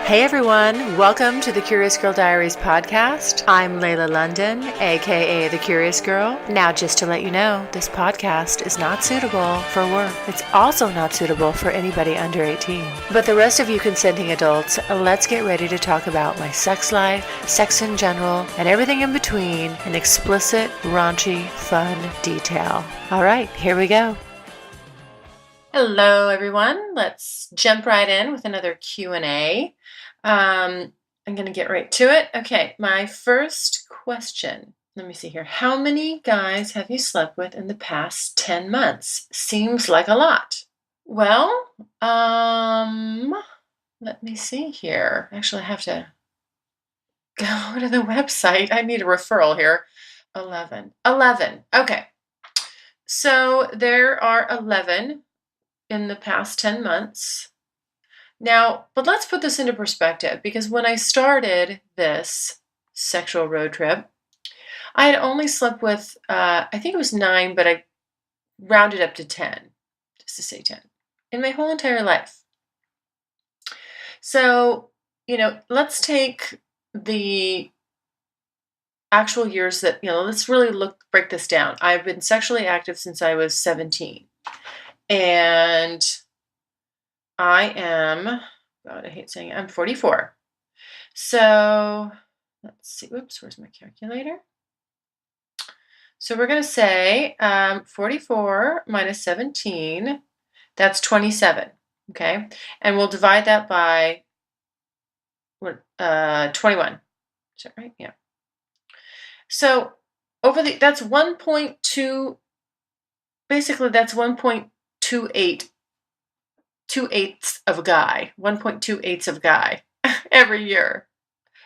Hey everyone, welcome to the Curious Girl Diaries podcast. I'm Layla London, aka The Curious Girl. Now, just to let you know, this podcast is not suitable for work. It's also not suitable for anybody under 18. But the rest of you consenting adults, let's get ready to talk about my sex life, sex in general, and everything in between in explicit, raunchy, fun detail. All right, here we go. Hello everyone. Let's jump right in with another Q&A. I'm going to get right to it. Okay, my first question. Let me see here. How many guys have you slept with in the past 10 months? Seems like a lot. Well, let me see here. Actually, I have to go to the website. I need a referral here. 11. Okay. So there are 11 in the past 10 months. Now, but let's put this into perspective, because when I started this sexual road trip, I had only slept with, I think it was 9, but I rounded up to 10, just to say 10, in my whole entire life. So, let's take the actual years that, let's really break this down. I've been sexually active since I was 17. And I am, God, I hate saying it, I'm 44. So let's see, whoops, where's my calculator? So we're going to say 44 minus 17, that's 27, okay? And we'll divide that by 21. Is that right? Yeah. So that's 1.2, basically that's 1.28 2/8 of a guy, 1.28 of a guy every year.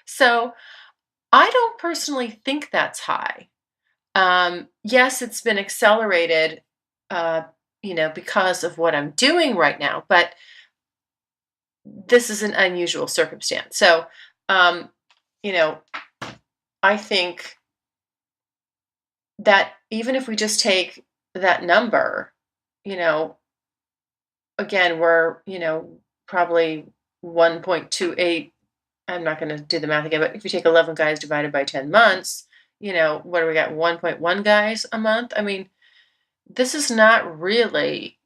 So I don't personally think that's high. Yes, it's been accelerated, because of what I'm doing right now, but this is an unusual circumstance. So, I think that even if we just take that number, again, we're, probably 1.28. I'm not going to do the math again, but if you take 11 guys divided by 10 months, what do we got? 1.1 guys a month? I mean, this is not really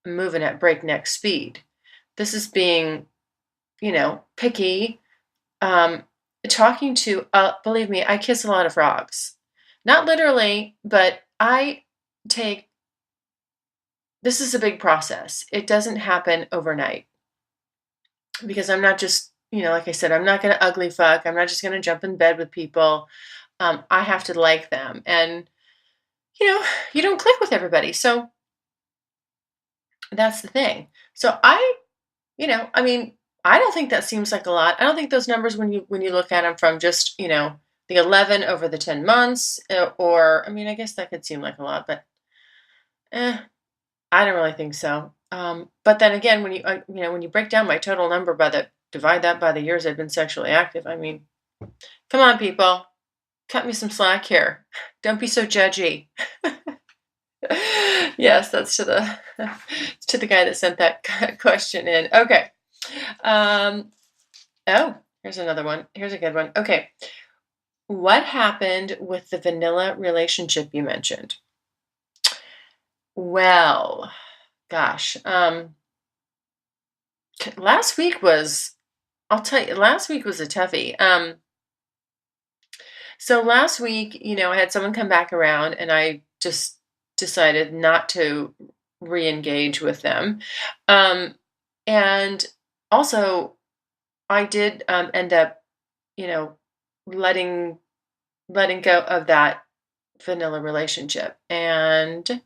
moving at breakneck speed. This is being, picky, talking to, believe me, I kiss a lot of frogs. Not literally, but this is a big process. It doesn't happen overnight, because I'm not just, like I said, I'm not going to ugly fuck. I'm not just going to jump in bed with people. I have to like them. And, you don't click with everybody. So that's the thing. So I don't think that seems like a lot. I don't think those numbers, when you look at them from just, the 11 over the 10 months, I guess that could seem like a lot, but I don't really think so. But then again, when you break down my total number divide that by the years I've been sexually active, I mean, come on, people, cut me some slack here. Don't be so judgy. Yes, that's to the guy that sent that question in. Okay. Here's another one. Here's a good one. Okay. What happened with the vanilla relationship you mentioned? Well, gosh, last week was a toughie. So last week, I had someone come back around, and I just decided not to re-engage with them. And also I did end up, letting go of that vanilla relationship. And,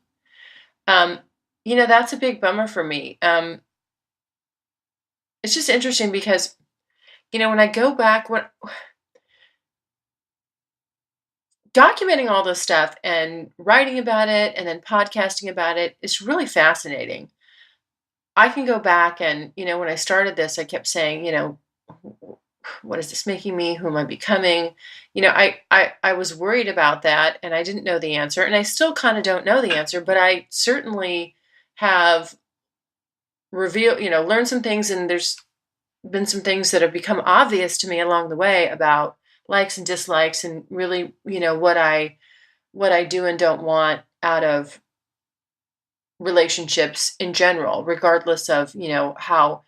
that's a big bummer for me. It's just interesting because, when I go back, documenting all this stuff and writing about it and then podcasting about it is really fascinating. I can go back and, when I started this, I kept saying, what is this making me? Who am I becoming? I was worried about that, and I didn't know the answer, and I still kind of don't know the answer, but I certainly have learned some things, and there's been some things that have become obvious to me along the way about likes and dislikes, and really, what I do and don't want out of relationships in general, regardless of, how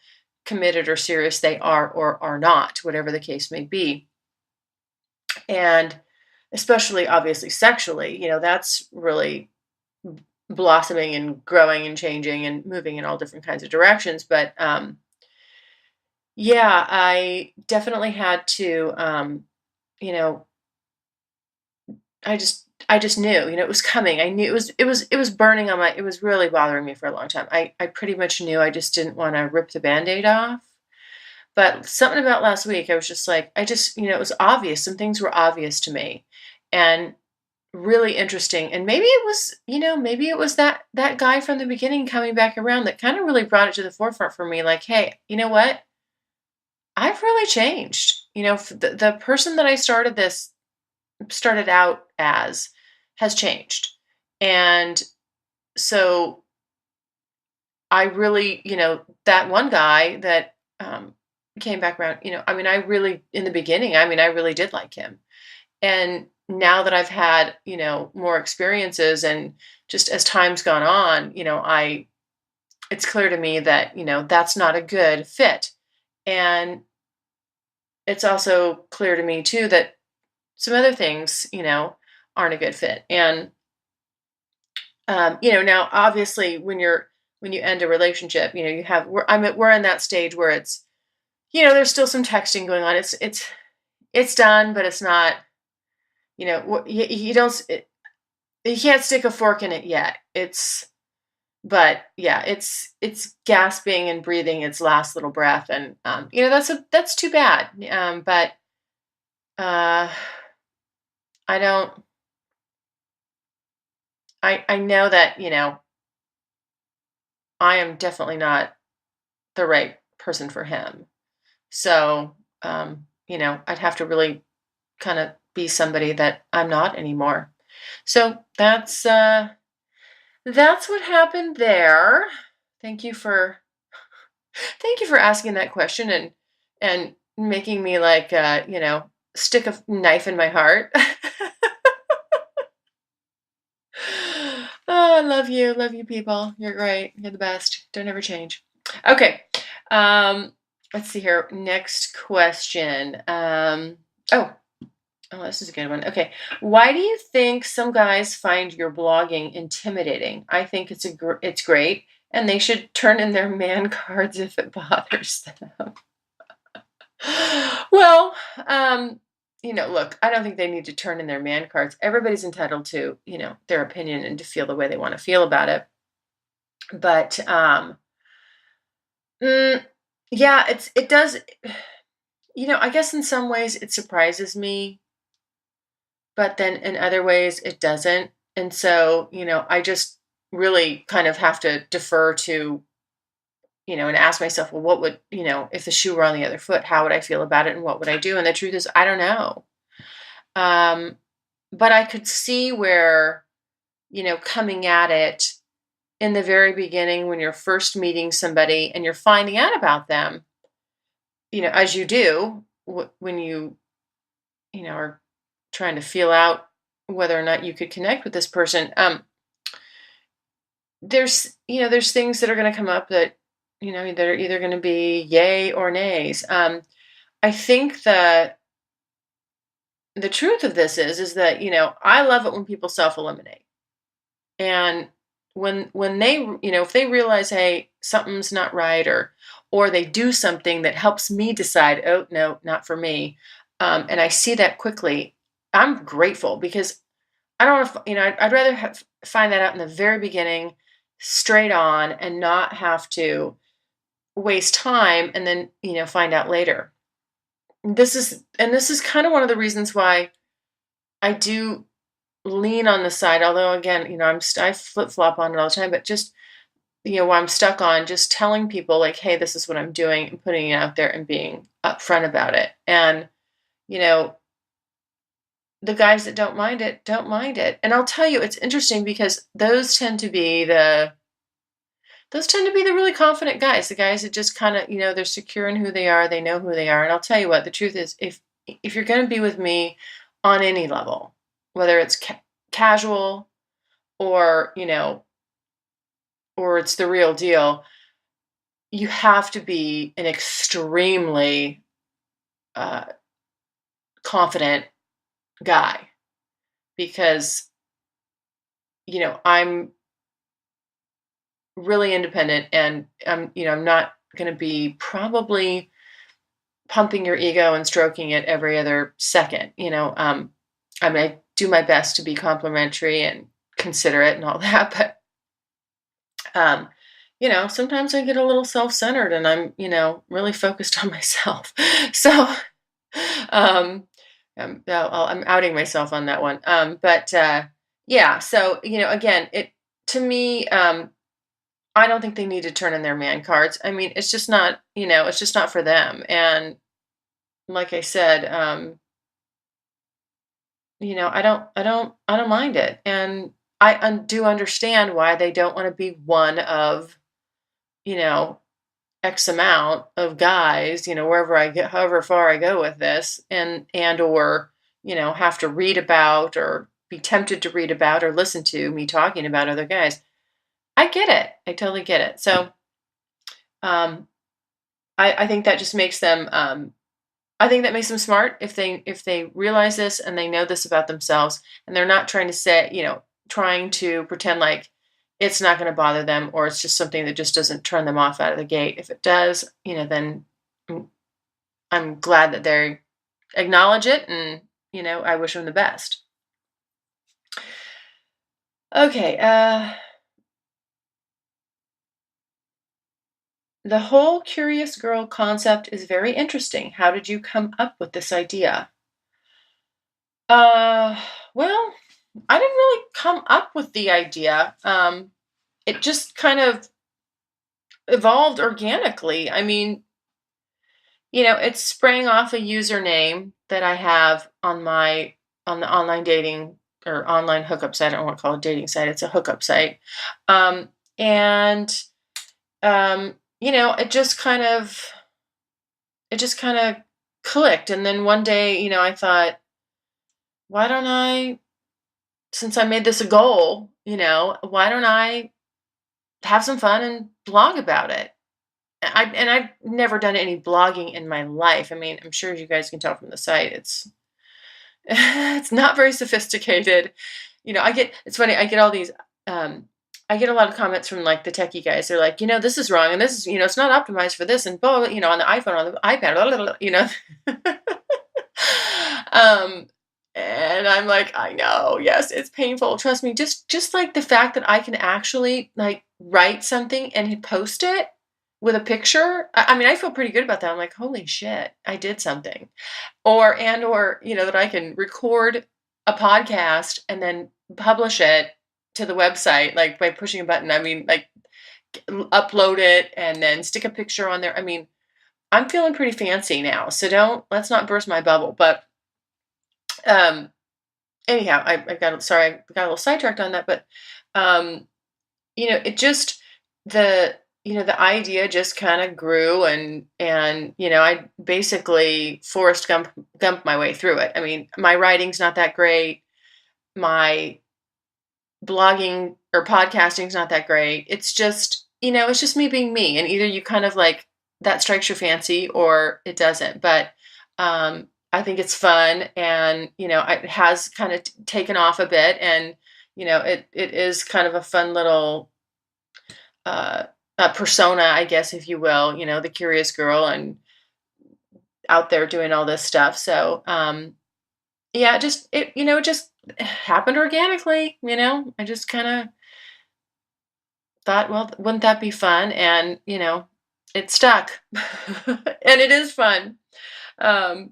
committed or serious they are or are not, whatever the case may be. And especially obviously sexually, that's really blossoming and growing and changing and moving in all different kinds of directions. But yeah, I definitely had to, you know, I just knew, it was coming. I knew it was burning on it was really bothering me for a long time. I pretty much knew I just didn't want to rip the Band-Aid off. But something about last week, I was just like, it was obvious. Some things were obvious to me and really interesting. And maybe it was that guy from the beginning coming back around that kind of really brought it to the forefront for me. Like, hey, you know what? I've really changed. The person that I started out as has changed. And so I really, that one guy that came back around, I really, in the beginning, I really did like him. And now that I've had, more experiences, and just as time's gone on, it's clear to me that, that's not a good fit. And it's also clear to me too that some other things, aren't a good fit. And now obviously when you end a relationship, we're in that stage where it's, there's still some texting going on. It's done, but it's not, you don't, you can't stick a fork in it yet. But yeah, it's gasping and breathing its last little breath. And, that's too bad. But, I don't, I know that, I am definitely not the right person for him. So, I'd have to really kind of be somebody that I'm not anymore. So that's what happened there. Thank you for thank you for asking that question, and making me like stick a knife in my heart. Oh, I love you people. You're great. You're the best. Don't ever change. Okay. Um, let's see here. Next question. Oh, this is a good one. Okay. Why do you think some guys find your blogging intimidating? I think it's great, and they should turn in their man cards if it bothers them. Well, look, I don't think they need to turn in their man cards. Everybody's entitled to, their opinion and to feel the way they want to feel about it. But mm, yeah, it does. I guess in some ways it surprises me, but then in other ways it doesn't. And so, I just really kind of have to defer to, and ask myself, well, what would, if the shoe were on the other foot, how would I feel about it and what would I do? And the truth is, I don't know. But I could see where, coming at it in the very beginning when you're first meeting somebody and you're finding out about them, as you do when you, are trying to feel out whether or not you could connect with this person. There's things that are going to come up that, that are either going to be yay or nays. I think that the truth of this is that, I love it when people self-eliminate. And when they, if they realize, hey, something's not right, or they do something that helps me decide, oh, no, not for me. And I see that quickly, I'm grateful, because I don't know if, I'd rather find that out in the very beginning, straight on, and not have to waste time and then, find out later. This is kind of one of the reasons why I do lean on the side, although again, I flip flop on it all the time, but just, where I'm stuck on just telling people like, hey, this is what I'm doing, and putting it out there and being upfront about it. And, the guys that don't mind it, don't mind it. And I'll tell you, it's interesting because those those tend to be the really confident guys, the guys that just kind of, they're secure in who they are, they know who they are. And I'll tell you what, the truth is, if you're going to be with me on any level, whether it's casual or, or it's the real deal, you have to be an extremely uh, confident guy because, I'm really independent and I'm not going to be probably pumping your ego and stroking it every other second. I mean, I do my best to be complimentary and considerate and all that, but um, sometimes I get a little self-centered and I'm, really focused on myself. So, um, I'm outing myself on that one. But yeah, so again, it to me, I don't think they need to turn in their man cards. I mean, it's just not, it's just not for them. And like I said, I don't mind it, and I do understand why they don't want to be one of, you know, X amount of guys, wherever I get, however far I go with this, and or have to read about or be tempted to read about or listen to me talking about other guys. I get it. I totally get it. So, um, I think that just makes them. I think that makes them smart if they realize this and they know this about themselves and they're not trying to say, trying to pretend like it's not going to bother them or it's just something that just doesn't turn them off out of the gate. If it does, then I'm I'm glad that they acknowledge it and, I wish them the best. Okay, the whole curious girl concept is very interesting. How did you come up with this idea? Uh, well, I didn't really come up with the idea. It just kind of evolved organically. I mean, it's sprang off a username that I have on the online dating or online hookup site. I don't want to call it a dating site. It's a hookup site. And it just kind of clicked. And then one day, I thought, why don't I, since I made this a goal, why don't I have some fun and blog about it? I've never done any blogging in my life. I mean, I'm sure you guys can tell from the site, it's not very sophisticated. It's funny, I get a lot of comments from like the techie guys. They're like, this is wrong and this is, it's not optimized for this and blah, on the iPhone, on the iPad, blah, blah, blah. um and I'm like, I know, yes, it's painful. Trust me, just like the fact that I can actually like write something and post it with a picture. I mean, I feel pretty good about that. I'm like, holy shit, I did something. Or that I can record a podcast and then publish it to the website, like by pushing a button. I mean, like upload it and then stick a picture on there. I mean, I'm feeling pretty fancy now. So let's not burst my bubble. But um anyhow, I got sorry, I got a little sidetracked on that, but um, it just the idea just kind of grew and I basically Forrest Gump my way through it. I mean, my writing's not that great. My blogging or podcasting's not that great. It's just me being me. And either you kind of like that strikes your fancy or it doesn't. But I think it's fun and, it has kind of taken off a bit and, it is kind of a fun little uh, persona, I guess, if you will, the curious girl and out there doing all this stuff. So, yeah, it just happened organically, I just kind of thought, well, wouldn't that be fun? And, it stuck and it is fun. Um,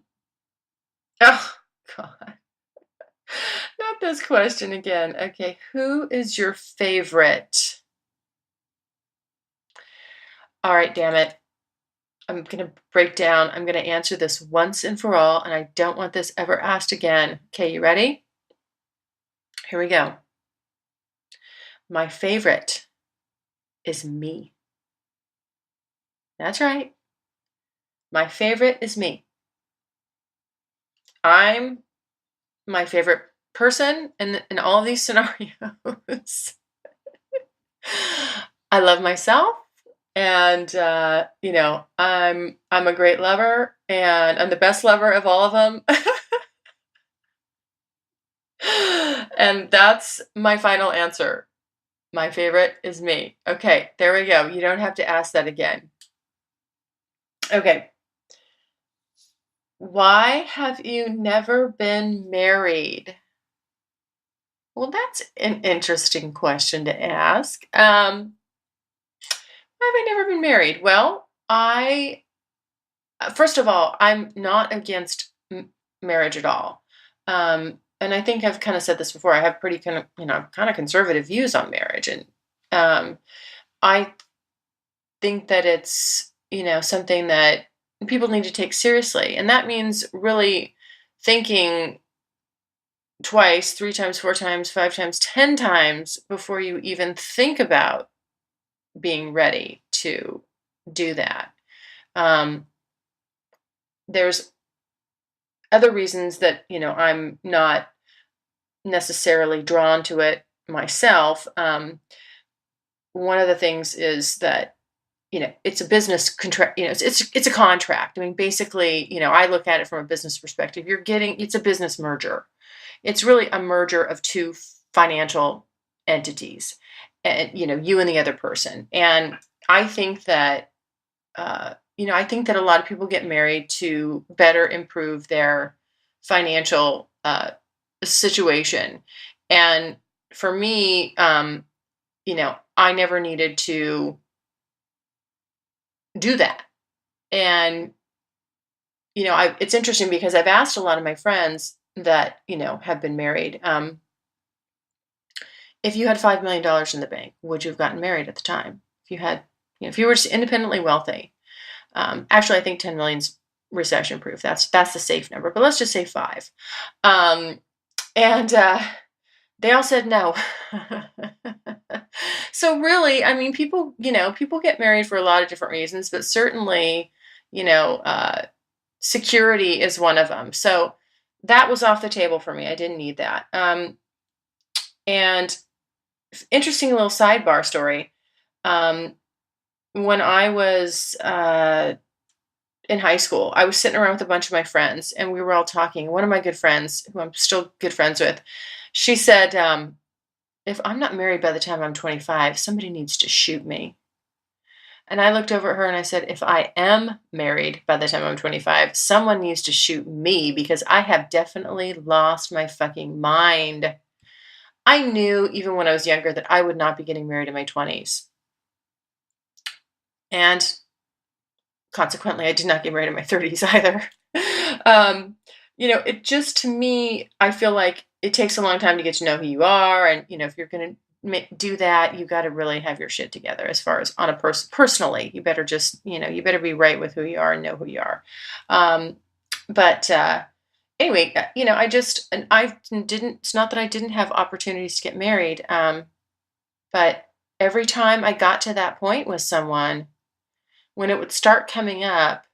oh God, not this question again. Okay. Who is your favorite? All right, damn it. I'm going to break down. I'm going to answer this once and for all, and I don't want this ever asked again. Okay, you ready? Here we go. My favorite is me. That's right. My favorite is me. I'm my favorite person in all of these scenarios. I love myself, and I'm a great lover, and I'm the best lover of all of them. And that's my final answer. My favorite is me. Okay, there we go. You don't have to ask that again. Okay. Why have you never been married? Well, that's an interesting question to ask. Why have I never been married? Well, first of all, I'm not against marriage at all. And I think I've kind of said this before. I have pretty kind of conservative views on marriage, and um, I think that it's something that people need to take seriously, and that means really thinking twice, three times, four times, five times, 10 times before you even think about being ready to do that. Um, there's other reasons that I'm not necessarily drawn to it myself. One of the things is that it's a business contract. It's a contract. I mean, basically, I look at it from a business perspective. It's a business merger. It's really a merger of two financial entities, and you and the other person. And I think that a lot of people get married to better improve their financial situation. And for me, I never needed to do that. And it's interesting because I've asked a lot of my friends that have been married. If you had $5 million in the bank, would you have gotten married at the time? If you were just independently wealthy. Actually, I think 10 million's recession proof. That's the safe number, but let's just say five. And they all said no. So really, I mean, people get married for a lot of different reasons, but certainly, security is one of them. So that was off the table for me. I didn't need that. And interesting little sidebar story. When I was in high school, I was sitting around with a bunch of my friends, and we were all talking. One of my good friends, who I'm still good friends with, she said, if I'm not married by the time I'm 25, somebody needs to shoot me. And I looked over at her and I said, if I am married by the time I'm 25, someone needs to shoot me because I have definitely lost my fucking mind. I knew even when I was younger that I would not be getting married in my 20s. And consequently, I did not get married in my 30s either. It just, to me, I feel like it takes a long time to get to know who you are. And, if you're going to do that, you got to really have your shit together as far as on a personally. You better just, you better be right with who you are and know who you are. But anyway, it's not that I didn't have opportunities to get married. But every time I got to that point with someone, when it would start coming up,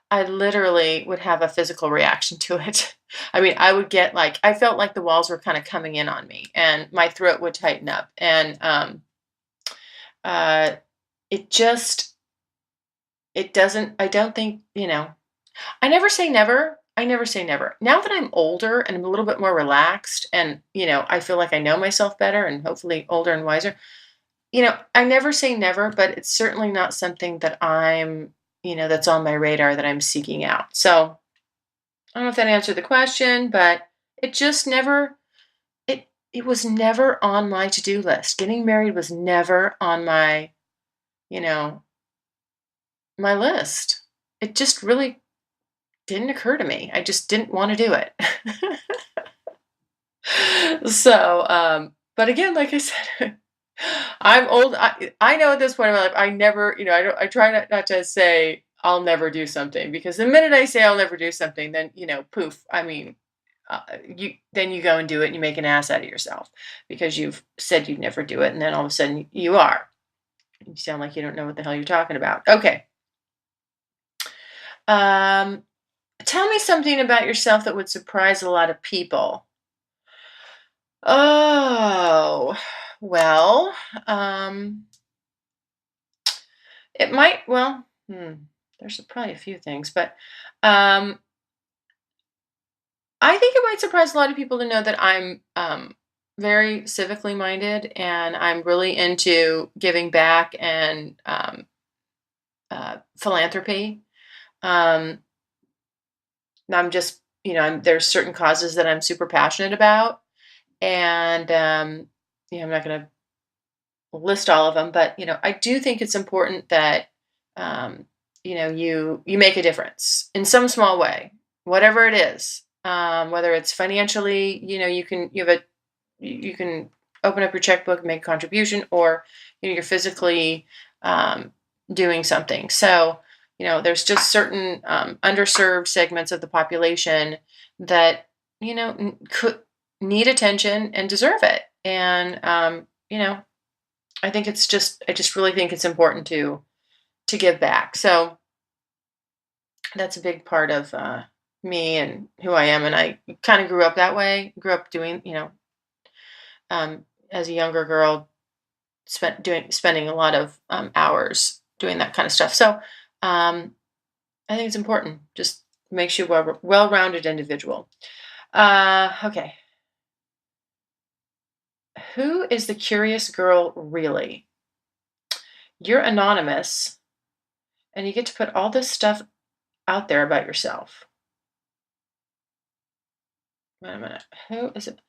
I literally would have a physical reaction to it. I mean, I felt like the walls were kind of coming in on me and my throat would tighten up. And it just, it doesn't, I don't think, I never say never. I never say never. Now that I'm older and I'm a little bit more relaxed and, I feel like I know myself better and hopefully older and wiser, I never say never, but it's certainly not something that that's on my radar that I'm seeking out. So I don't know if that answered the question, but it just never, it was never on my to-do list. Getting married was never on you know, my list. It just really didn't occur to me. I just didn't want to do it. So, but again, like I said, I'm old. I know at this point in my life, I never, I try not to say I'll never do something because the minute I say I'll never do something, then, poof. I mean, then you go and do it and you make an ass out of yourself because you've said you'd never do it. And then all of a sudden you are. You sound like you don't know what the hell you're talking about. Okay. Um, Tell me something about yourself that would surprise a lot of people. Oh, well, um, it might, well, there's probably a few things, but um, I think it might surprise a lot of people to know that I'm very civically minded and I'm really into giving back and philanthropy. Um, I'm just, there's certain causes that I'm super passionate about. And, I'm not going to list all of them, but, I do think it's important that, you make a difference in some small way, whatever it is. Whether it's financially, you can open up your checkbook, make a contribution, or you're physically um, doing something. So there's just certain underserved segments of the population that could need attention and deserve it. And I just really think it's important to give back. So that's a big part of me and who I am. And I kind of grew up that way. Grew up doing, as a younger girl, spending a lot of hours doing that kind of stuff. So I think it's important. Just makes you a well-rounded individual. Okay. Who is the curious girl really? You're anonymous, and you get to put all this stuff out there about yourself. Wait a minute. Who is it?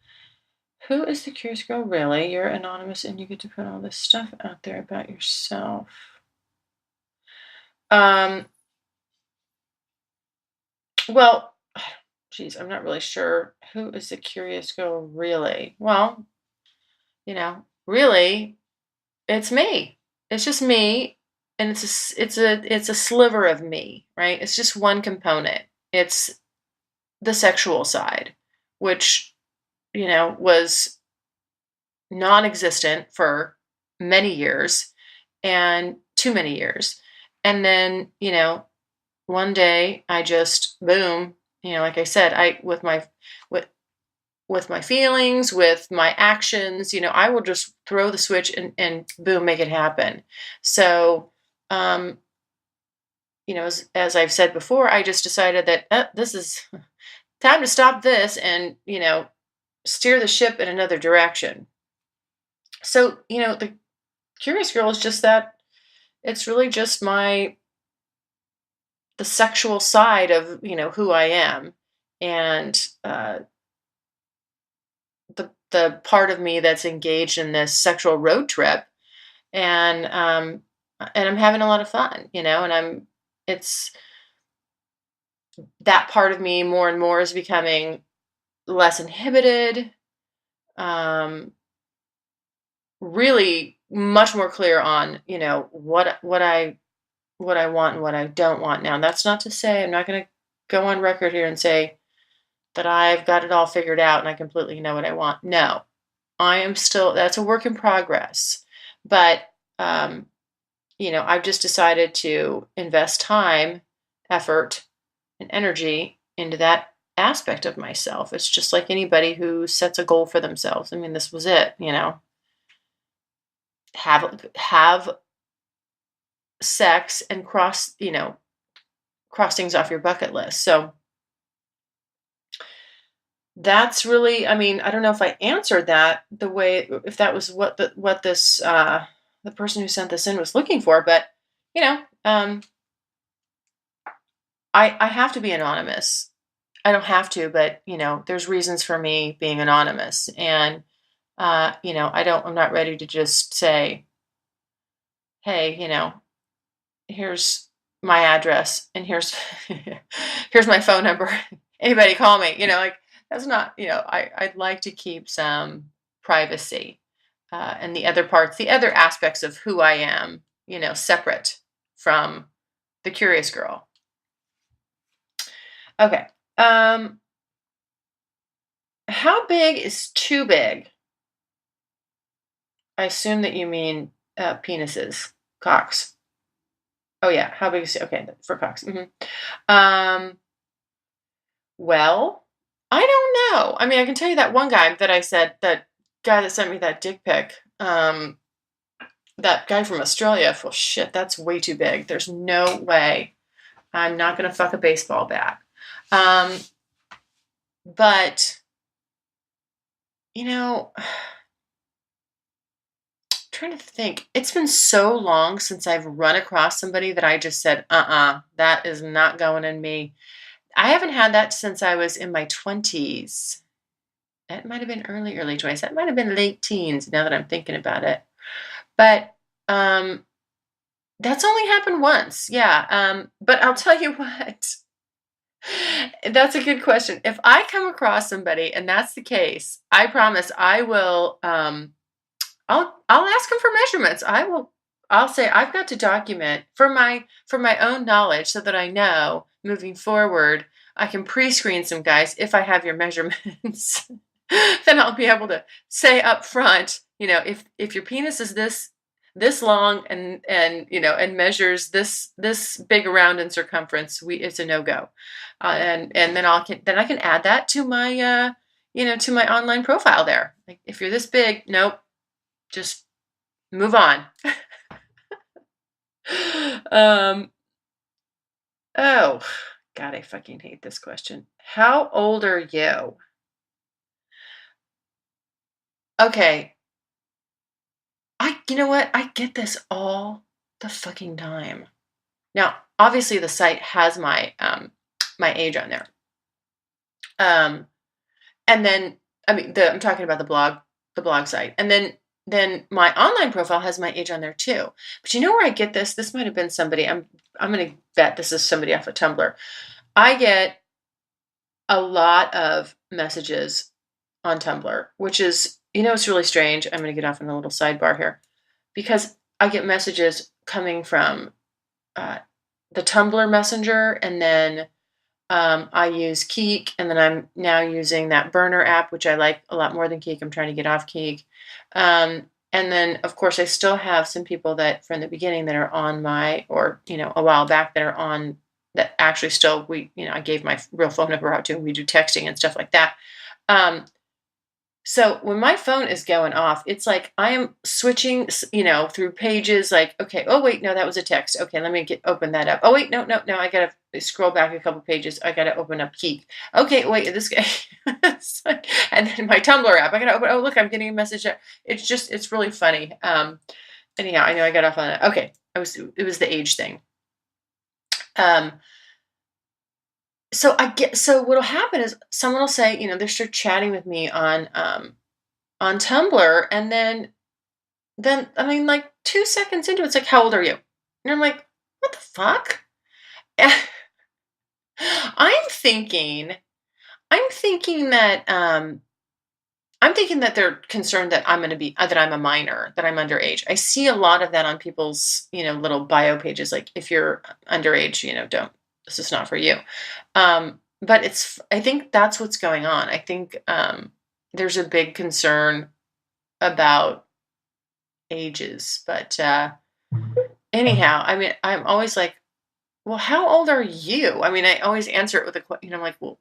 Who is the curious girl really? You're anonymous, and you get to put all this stuff out there about yourself. Um. Well, geez, I'm not really sure. Who is the curious girl really? Well, really, it's me. It's just me, and it's a sliver of me, right? It's just one component. It's the sexual side, which was non-existent for many years and too many years. And then, one day I just boom, like I said, I with with my feelings, with my actions, I will just throw the switch and boom, make it happen. So, um, as I've said before, I just decided that this is time to stop this and, steer the ship in another direction. So, the curious girl is just that it's really just the sexual side of, who I am. And, the part of me that's engaged in this sexual road trip and I'm having a lot of fun, and it's that part of me more and more is becoming less inhibited, um, really much more clear on, what I want and what I don't want. Now, that's not to say I'm not going to go on record here and say that I've got it all figured out and I completely know what I want. No, I am still, that's a work in progress. But, um, I've just decided to invest time, effort, and energy into that aspect of myself. It's just like anybody who sets a goal for themselves. I mean, this was it, have sex and cross things off your bucket list. So that's really, I mean, I don't know if I answered that the way, if that was what this the person who sent this in was looking for, but you know, um, I have to be anonymous. I don't have to, but there's reasons for me being anonymous, and I'm not ready to just say, hey, here's my address and here's here's my phone number. Anybody call me, like that's not, I'd like to keep some privacy, and the other aspects of who I am, separate from the curious girl. Okay. How big is too big? I assume that you mean penises. Cox. Oh yeah, how big is okay for Cox? Um, well, I don't know. I mean, I can tell you that one guy that I said, that guy that sent me that dick pic. That guy from Australia. Well, shit, that's way too big. There's no way I'm not gonna fuck a baseball bat. Um, but you know, trying to think. It's been so long since I've run across somebody that I just said, that is not going in me. I haven't had that since I was in my 20s. That might have been early 20s. That might have been late teens now that I'm thinking about it. But um, that's only happened once. Yeah. But I'll tell you what. That's a good question. If I come across somebody and that's the case, I promise I will I'll ask them for measurements. I'll say I've got to document for my own knowledge so that I know moving forward I can pre-screen some guys if I have your measurements. Then I'll be able to say up front, if your penis is this long and measures this big around in circumference, it's a no-go. And then I can add that to my to my online profile there. Like, if you're this big, nope, just move on. um, oh, God, I fucking hate this question. How old are you? Okay. You know what? I get this all the fucking time. Now, obviously the site has my age on there. And then, I mean, I'm talking about the blog site. And then my online profile has my age on there too. But you know where I get this? This might have been somebody. I'm going to bet this is somebody off of Tumblr. I get a lot of messages on Tumblr, which is, it's really strange. I'm going to get off on a little sidebar here, because I get messages coming from the Tumblr Messenger, and then I use Keek, and then I'm now using that Burner app, which I like a lot more than Keek. I'm trying to get off Keek. And then, of course, I still have some people that from the beginning that are on or a while back that are on, that actually still, I gave my real phone number out to, and we do texting and stuff like that. So when my phone is going off, it's like I am switching, through pages, like, okay, oh wait, no, that was a text. Okay, let me open that up. Oh wait, no, I gotta scroll back a couple pages. I gotta open up Keek. Okay, wait, this guy, and then my Tumblr app. I gotta open. Oh look, I'm getting a message. It's really funny. Anyhow, I know I got off on it. Okay, it was the age thing. So what'll happen is someone will say, they start chatting with me on Tumblr, and then I mean, like 2 seconds into it, it's like, how old are you? And I'm like, what the fuck? I'm thinking that they're concerned that that I'm a minor, that I'm underage. I see a lot of that on people's, little bio pages. Like, if you're underage, this is not for you. But I think that's what's going on. I think there's a big concern about ages. But anyhow, I mean, I'm always like, well, how old are you? I mean, I always answer it with a question. I'm like, well,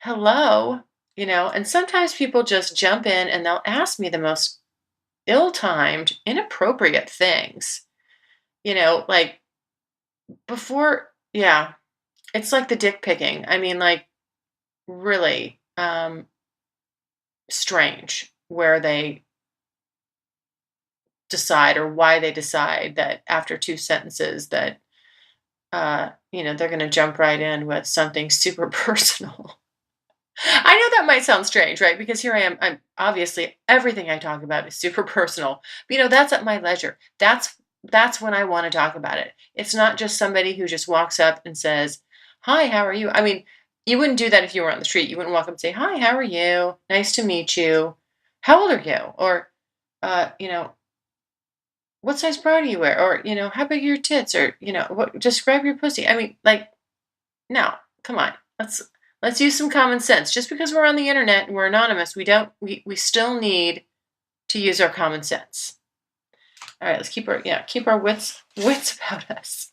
hello, and sometimes people just jump in and they'll ask me the most ill-timed, inappropriate things, like before, yeah. It's like the dick picking. I mean, like, really strange where they decide, or why they decide that after 2 sentences that, they're going to jump right in with something super personal. I know that might sound strange, right? Because here I am. I'm obviously, everything I talk about is super personal. But that's at my leisure. That's when I want to talk about it. It's not just somebody who just walks up and says, hi, how are you? I mean, you wouldn't do that if you were on the street. You wouldn't walk up and say, hi, how are you? Nice to meet you. How old are you? Or, what size bra do you wear? Or, how big are your tits? Or, describe your pussy. I mean, like, no, come on. Let's use some common sense. Just because we're on the internet and we're anonymous, we still need to use our common sense. All right, let's keep our wits about us.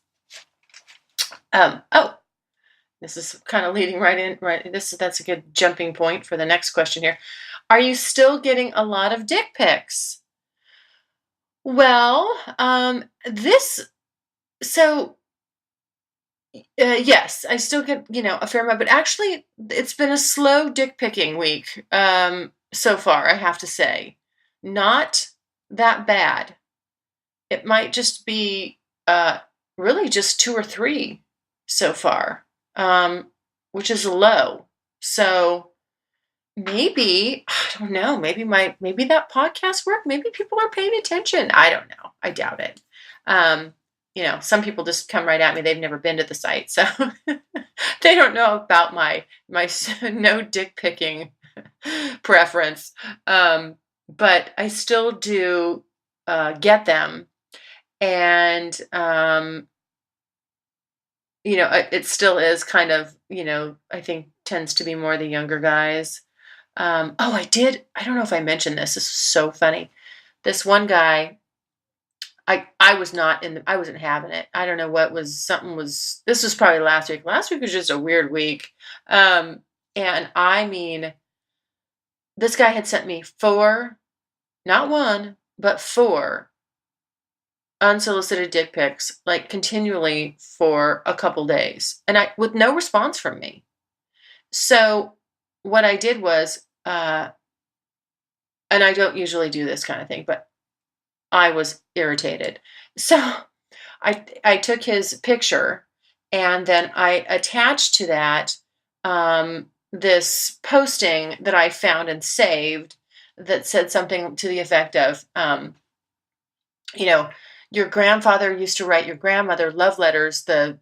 This is kind of leading right in, right? That's a good jumping point for the next question here. Are you still getting a lot of dick pics? Well, this so yes, I still get, a fair amount, but actually it's been a slow dick picking week so far, I have to say. Not that bad. It might just be really just 2 or 3 so far, which is low. So maybe, I don't know, maybe that podcast worked. Maybe people are paying attention. I don't know. I doubt it. Some people just come right at me. They've never been to the site, so they don't know about my no dick picking preference. But I still do get them, and it still is kind of, I think tends to be more the younger guys. I don't know if I mentioned this. This is so funny. This one guy, I wasn't having it. I don't know this was probably last week. Last week was just a weird week. And I mean, this guy had sent me 4, not 1, but 4 unsolicited dick pics, like continually for a couple days, and with no response from me. So what I did was, and I don't usually do this kind of thing, but I was irritated. So I took his picture, and then I attached to that this posting that I found and saved that said something to the effect of, your grandfather used to write your grandmother love letters the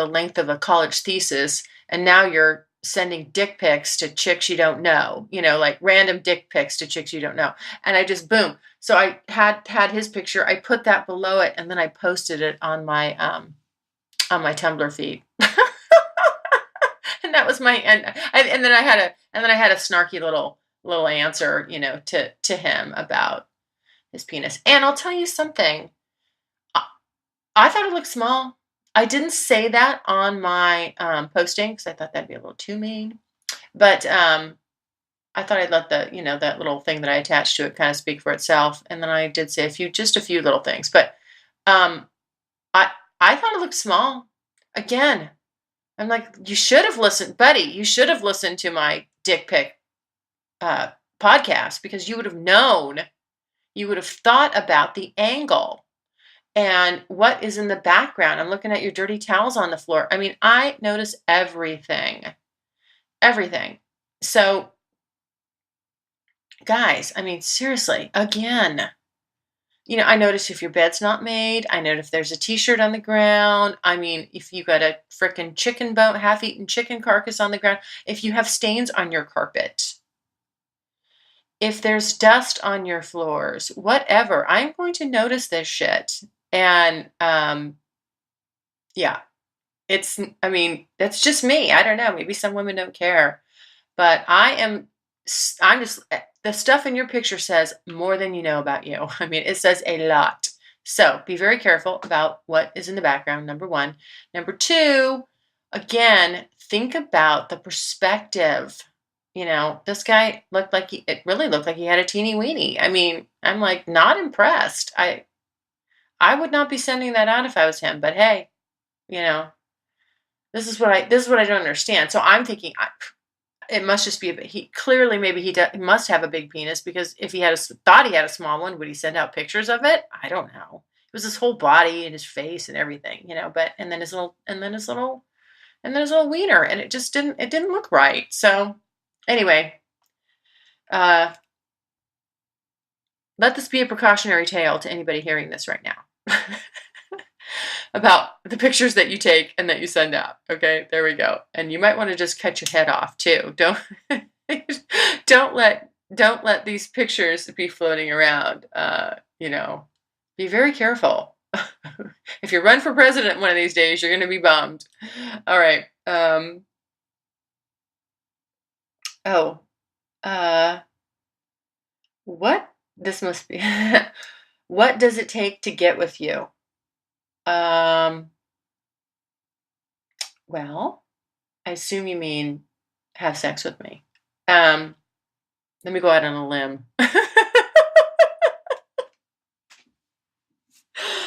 length of a college thesis, and now you're sending dick pics to chicks you don't know, like random dick pics to chicks you don't know. And I just boom. So I had his picture. I put that below it, and then I posted it on my Tumblr feed. And that was and then I had a snarky little answer, to him about his penis. And I'll tell you something. I thought it looked small. I didn't say that on my posting because I thought that'd be a little too mean. But I thought I'd let that little thing that I attached to it kind of speak for itself. And then I did say just a few little things. But I thought it looked small. Again, I'm like, you should have listened, buddy. You should have listened to my dick pic podcast, because you would have known. You would have thought about the angle. And what is in the background? I'm looking at your dirty towels on the floor. I mean, I notice everything. Everything. So, guys, I mean, seriously, again, I notice if your bed's not made. I notice if there's a t-shirt on the ground. I mean, if you got a frickin' chicken bone, half-eaten chicken carcass on the ground. If you have stains on your carpet. If there's dust on your floors, whatever, I'm going to notice this shit. And, yeah, that's just me. I don't know. Maybe some women don't care, but I'm just, the stuff in your picture says more than you know about you. I mean, it says a lot. So be very careful about what is in the background, number 1. Number 2, again, think about the perspective. This guy it really looked like he had a teeny weenie. I mean, I'm like not impressed. I would not be sending that out if I was him, but hey, this is what I don't understand. So I'm thinking it must just be he clearly maybe he must have a big penis, because if he thought he had a small one, would he send out pictures of it? I don't know. It was his whole body and his face and everything, but and then his little wiener, and it just didn't look right. So anyway, let this be a precautionary tale to anybody hearing this right now. About the pictures that you take and that you send out. Okay, there we go. And you might want to just cut your head off too. Don't let these pictures be floating around. Be very careful. If you run for president one of these days, you're going to be bummed. All right. What? This must be. What does it take to get with you? Um, well, I assume you mean have sex with me. Um, Let me go out on a limb. I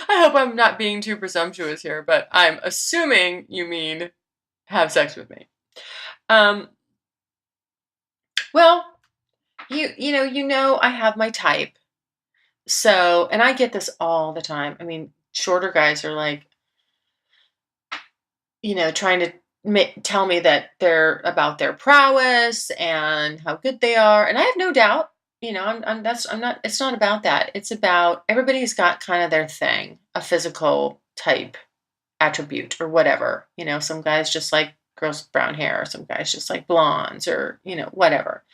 hope I'm not being too presumptuous here, but I'm assuming you mean have sex with me. Um, well, you know, I have my type. So, and I get this all the time. I mean, shorter guys are like, trying to tell me that they're about their prowess and how good they are, and I have no doubt. I'm not. It's not about that. It's about everybody's got kind of their thing, a physical type attribute or whatever. Some guys just like girls with brown hair, or some guys just like blondes, or whatever.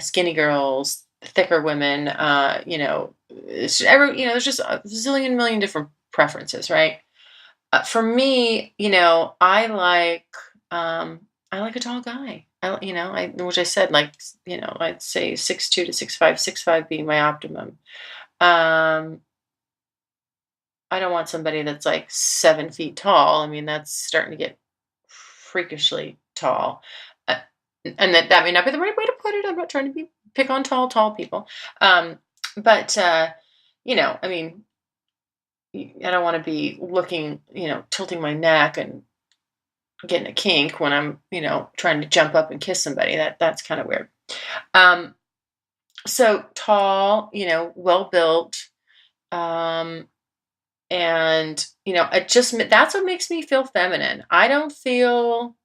Skinny girls, thicker women. There's just a zillion million different preferences, right? For me, I like a tall guy. Which I said, like, I'd say 6'2" to 6'5", 6'5" being my optimum. Um, I don't want somebody that's like 7 feet tall. I mean, that's starting to get freakishly tall. Uh, and that may not be the right way to put it. I'm not trying to pick on tall people. Um, but I mean, I don't want to be looking, tilting my neck and getting a kink when I'm, trying to jump up and kiss somebody. That's kind of weird. Um, so tall, well built, um, and that's what makes me feel feminine. I don't feel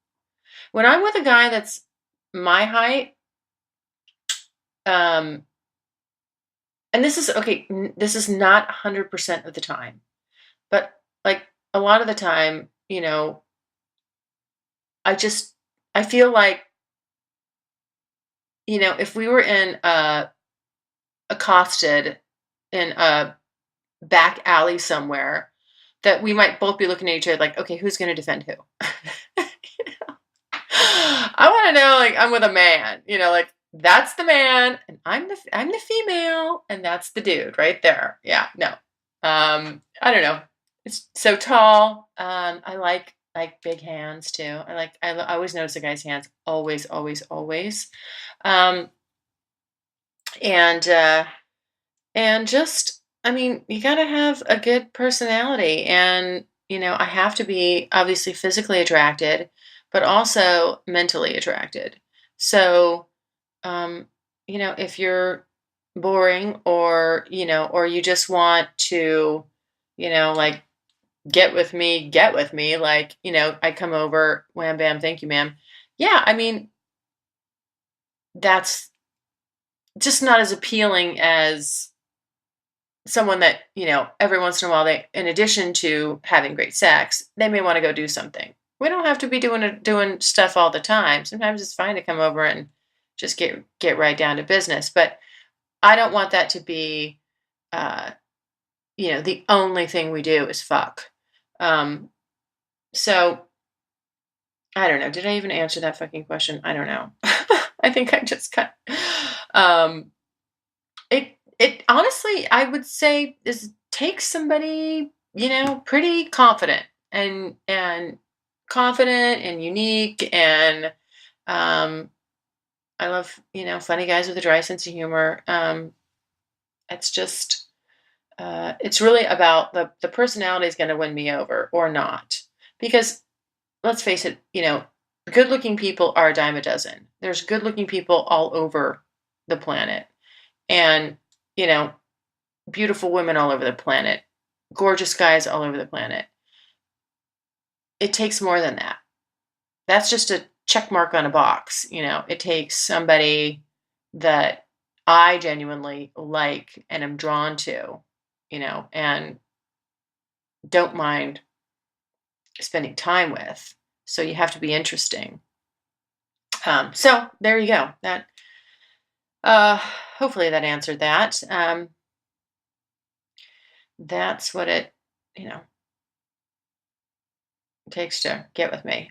when I'm with a guy that's my height. Um, and this is okay. This is not 100% of the time, but like a lot of the time, I just I feel like if we were in accosted in a back alley somewhere, that we might both be looking at each other like, okay, who's going to defend who? I want to know, like, I'm with a man, like that's the man, and I'm the female, and that's the dude right there. Yeah, no, I don't know. It's so tall. I like big hands too. I always notice a guy's hands, always, always, always. Um, and just, I mean, you got to have a good personality. And, I have to be obviously physically attracted, but also mentally attracted. So, um, if you're boring, or you just want to, like get with me, like, I come over, wham, bam, thank you, ma'am. Yeah, I mean, that's just not as appealing as someone that, every once in a while, they, in addition to having great sex, they may want to go do something. We don't have to be doing stuff all the time. Sometimes it's fine to come over and just get right down to business. But I don't want that to be, uh, the only thing we do is fuck. Um, so I don't know. Did I even answer that fucking question? I don't know. I think I just got. Um, it honestly, I would say, is takes somebody, pretty confident, and confident and unique, and um I love, funny guys with a dry sense of humor. It's just it's really about the personality is going to win me over or not, because let's face it, good looking people are a dime a dozen. There's good looking people all over the planet, and you know beautiful women all over the planet, gorgeous guys all over the planet. It takes more than that. That's just a check mark on a box. It takes somebody that I genuinely like and am drawn to, and don't mind spending time with. So you have to be interesting. So there you go. That hopefully that answered that. That's what it, you know, takes to get with me.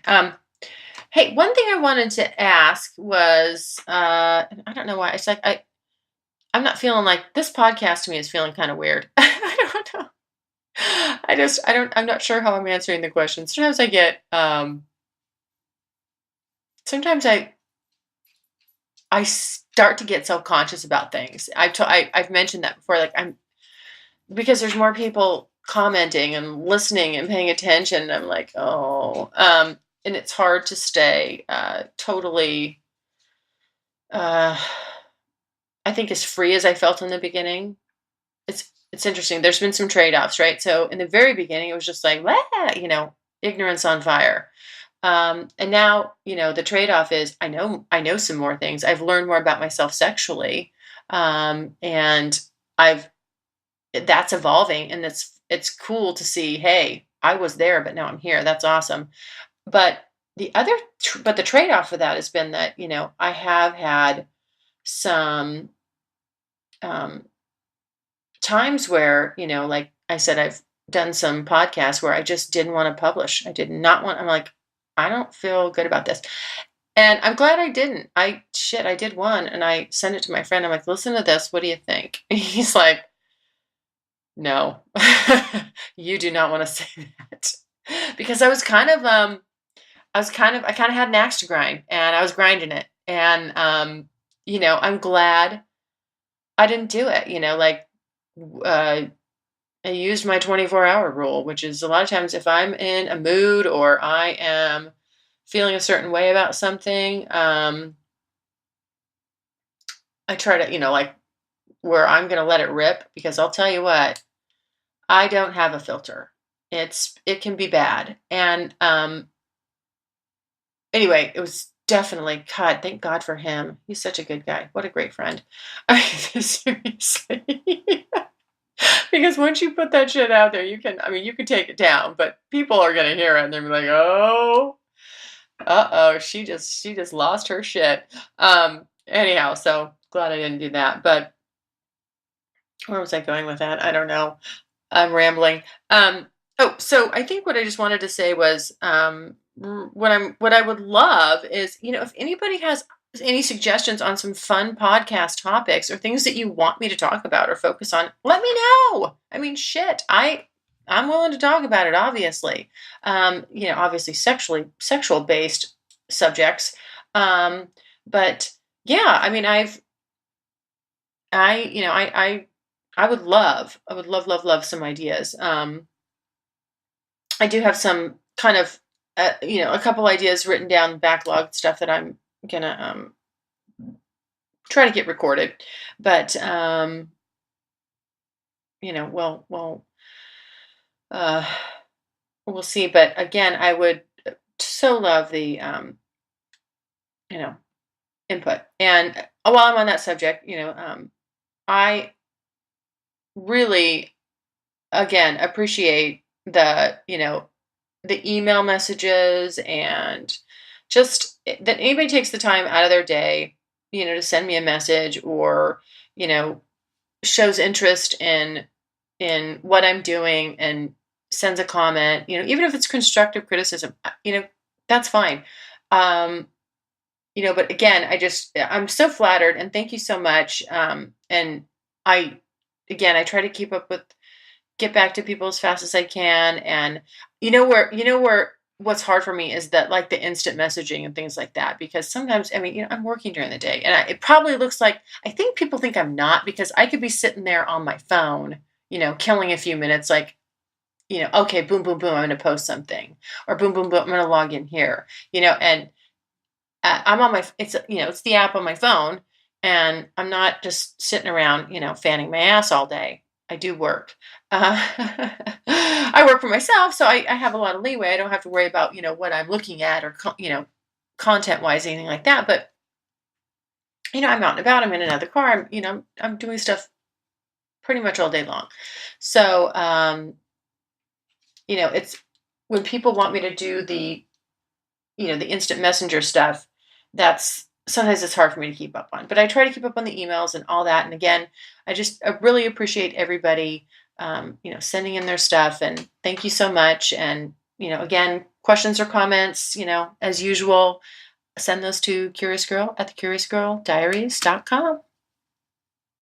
Hey, one thing I wanted to ask was, I don't know why. It's like I'm not feeling like this podcast to me is feeling kind of weird. I don't know. I'm not sure how I'm answering the question. Sometimes I start to get self-conscious about things. I've mentioned that before, like because there's more people commenting and listening and paying attention. And I'm like, oh, and it's hard to stay totally, uh, I think, as free as I felt in the beginning. It's interesting. There's been some trade-offs, right? So in the very beginning, it was just like, "Wah," ignorance on fire. And now, the trade-off is I know some more things. I've learned more about myself sexually. And I've that's evolving, and it's cool to see, hey, I was there, but now I'm here. That's awesome. But the trade-off for that has been that, I have had some um times where, like I said, I've done some podcasts where I just didn't want to publish. I'm like, I don't feel good about this. And I'm glad I didn't. I did one and I sent it to my friend. I'm like, listen to this. What do you think? And he's like, no, you do not want to say that. Because I kind of had an axe to grind and I was grinding it. And, I'm glad I didn't do it, like, uh, I used my 24-hour rule, which is a lot of times if I'm in a mood or I am feeling a certain way about something, I try to, like, where I'm going to let it rip, because I'll tell you what, I don't have a filter. It can be bad. And anyway, it was definitely, God, thank God for him. He's such a good guy. What a great friend. Seriously. Because once you put that shit out there, you can take it down, but people are gonna hear it and they're gonna be like, oh, uh-oh, she just lost her shit. Anyhow, so glad I didn't do that. But where was I going with that? I don't know. I'm rambling. So I think what I just wanted to say was, what I would love is, if anybody has any suggestions on some fun podcast topics or things that you want me to talk about or focus on, let me know. I mean, shit, I'm willing to talk about it, obviously. Obviously sexual based subjects. But yeah, I mean, I would love, love, love some ideas. I do have some kind of, a couple ideas written down, backlog stuff that I'm gonna try to get recorded. But we'll uh, we'll see. But again, I would so love the you know input. And while I'm on that subject, I really, again, appreciate the email messages, and just that anybody takes the time out of their day, to send me a message, or, you know, shows interest in what I'm doing and sends a comment, even if it's constructive criticism, that's fine. Um, but again, I'm so flattered, and thank you so much. And I, again, I try to get back to people as fast as I can. And where what's hard for me is that, like, the instant messaging and things like that, because sometimes, I mean, I'm working during the day, and it probably looks like, I think people think I'm not, because I could be sitting there on my phone, killing a few minutes, like, okay, boom, boom, boom, I'm going to post something, or boom, boom, boom, I'm going to log in here, and I'm on it's the app on my phone, and I'm not just sitting around, fanning my ass all day. I do work. I work for myself, so I have a lot of leeway. I don't have to worry about, what I'm looking at, or, content wise, anything like that. But, I'm out and about, I'm in another car, I'm doing stuff pretty much all day long. So, it's when people want me to do the instant messenger stuff, that's sometimes it's hard for me to keep up on. But I try to keep up on the emails and all that. And again, I really appreciate everybody, sending in their stuff. And thank you so much. And, again, questions or comments, as usual, send those to curiousgirl@thecuriousgirldiaries.com.